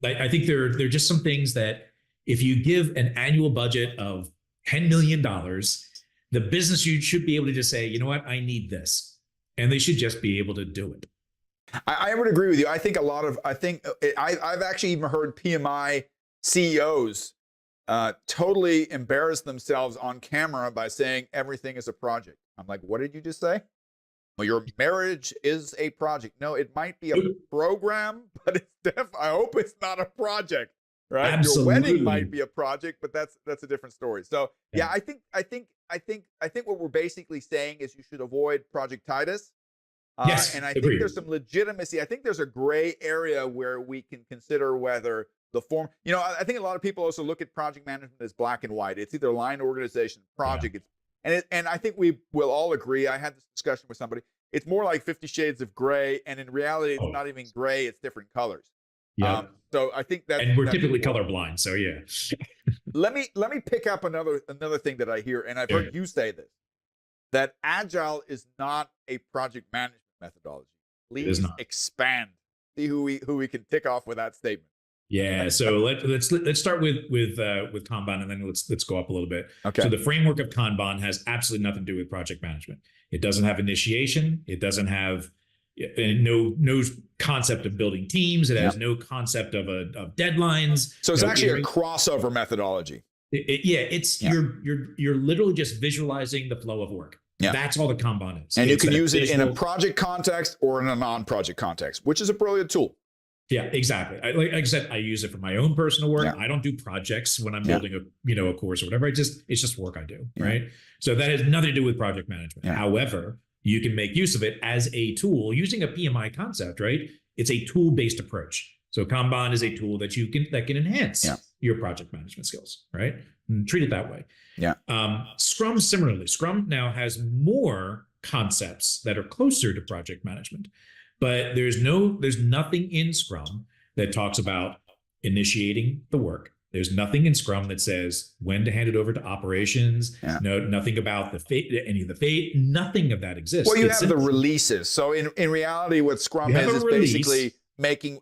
I think there are just some things that if you give an annual budget of $10 million, the business you should be able to just say, you know what, I need this. And they should just be able to do it. I would agree with you. I think I've actually even heard PMI CEOs totally embarrass themselves on camera by saying everything is a project. I'm like, what did you just say? Well, your marriage is a project. No, it might be a program, but I hope it's not a project, right? Absolutely. Your wedding might be a project, but that's a different story. So yeah, I think what we're basically saying is you should avoid projectitis. Yes, and I think there's some legitimacy. I think there's a gray area where we can consider whether the form, I think a lot of people also look at project management as black and white. It's either line organization, project. Yeah. And I think we will all agree. I had this discussion with somebody. It's more like 50 shades of gray. And in reality, it's not even gray. It's different colors. Yeah. So I think that. And we're typically colorblind. So yeah. Let me pick up another thing that I hear. And I've heard you say this, that Agile is not a project management methodology. Please expand. See who we can tick off with that statement. Yeah, so let's start with Kanban, and then let's go up a little bit. Okay. So the framework of Kanban has absolutely nothing to do with project management. It doesn't have initiation. It doesn't have no concept of building teams. It has no concept of deadlines. So it's actually a crossover methodology. You're literally just visualizing the flow of work. Yeah. That's all the Kanban is. And you can use it in a project context or in a non-project context, which is a brilliant tool. Yeah, exactly. Like I said, I use it for my own personal work. Yeah. I don't do projects when I'm building a course or whatever. It's just work I do, right? So that has nothing to do with project management. Yeah. However, you can make use of it as a tool using a PMI concept, right? It's a tool-based approach. So Kanban is a tool that can enhance your project management skills, right? And treat it that way. Yeah. Scrum similarly. Scrum now has more concepts that are closer to project management. But there's nothing in Scrum that talks about initiating the work. There's nothing in Scrum that says when to hand it over to operations. Yeah. Nothing about any of the fate. Nothing of that exists. Well, you have the releases. So in reality, what Scrum is basically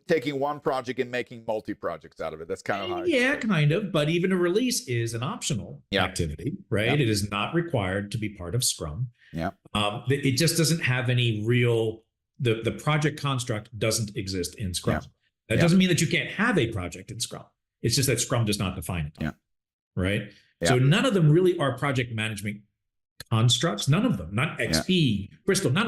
taking one project and making multi-projects out of it. That's kind of how. Yeah, kind of. But even a release is an optional activity, right? Yeah. It is not required to be part of Scrum. Yeah. It just doesn't have any real. The project construct doesn't exist in Scrum. Yeah. That doesn't mean that you can't have a project in Scrum. It's just that Scrum does not define it. Yeah. Right? Yeah. So none of them really are project management constructs. None of them. Not XP, Bristol, none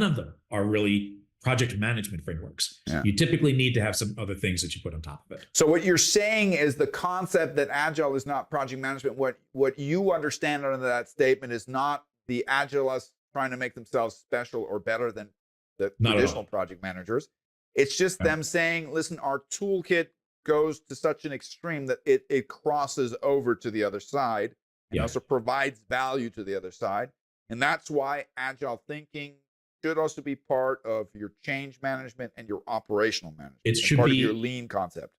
of them are really project management frameworks. Yeah. You typically need to have some other things that you put on top of it. So what you're saying is the concept that Agile is not project management. What you understand under that statement is not the Agilists trying to make themselves special or better than the traditional project managers. It's just them saying, listen, our toolkit goes to such an extreme that it crosses over to the other side and also provides value to the other side. And that's why Agile thinking should also be part of your change management and your operational management. It should part be of your lean concept.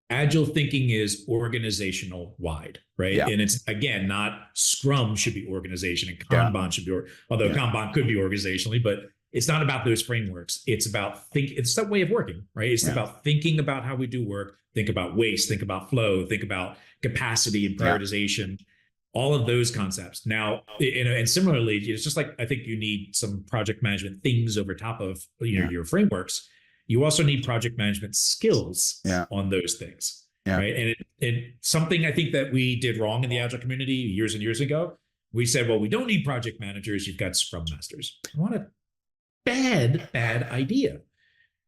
Agile thinking is organizational wide, right? Yeah. And it's, again, not Scrum should be organization and Kanban should be, although Kanban could be organizationally, but it's not about those frameworks. It's about it's that way of working, right? It's about thinking about how we do work, think about waste, think about flow, think about capacity and prioritization, all of those concepts. Now, and similarly, it's just like, I think you need some project management things over top of your frameworks. You also need project management skills on those things, right? And something I think that we did wrong in the Agile community years and years ago, we said, well, we don't need project managers. You've got Scrum Masters. What a bad idea,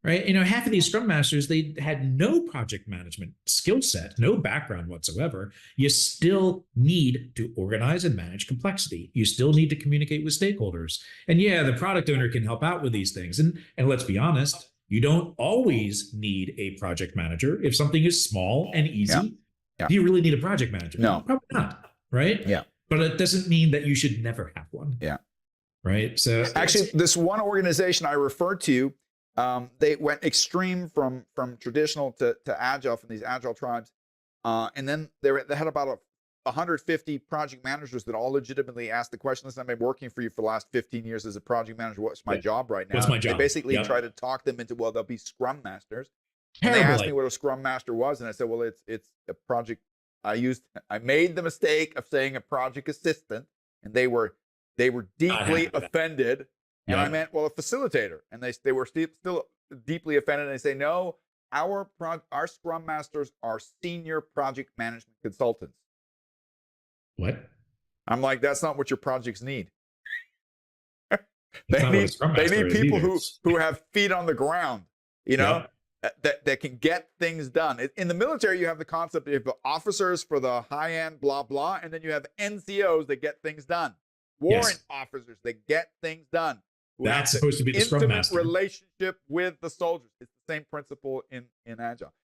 right? Half of these Scrum Masters, they had no project management skill set, no background whatsoever. You still need to organize and manage complexity. You still need to communicate with stakeholders. And the product owner can help out with these things. And let's be honest, you don't always need a project manager. If something is small and easy, do you really need a project manager? No, probably not, right? Yeah. But it doesn't mean that you should never have one. Yeah. Right. So actually, this one organization I referred to, they went extreme from traditional to Agile, from these Agile tribes. And then they had about 150 project managers that all legitimately asked the question, listen, I've been working for you for the last 15 years as a project manager. What's my job right now? What's my job? They basically try to talk them into, well, they'll be Scrum Masters. And they Terrible asked me what a Scrum Master was, and I said, well, it's a project. I made the mistake of saying a project assistant, and they were deeply offended. And I meant, well, a facilitator, and they were still deeply offended. And they say, no, our Scrum Masters are senior project management consultants. What? I'm like, that's not what your projects need. They need people who have feet on the ground, you know, that can get things done. In the military, you have the concept of officers for the high end, blah, blah, and then you have NCOs that get things done. Warrant officers that get things done. That's supposed to be the Scrum Master. Relationship with the soldiers. It's the same principle in Agile.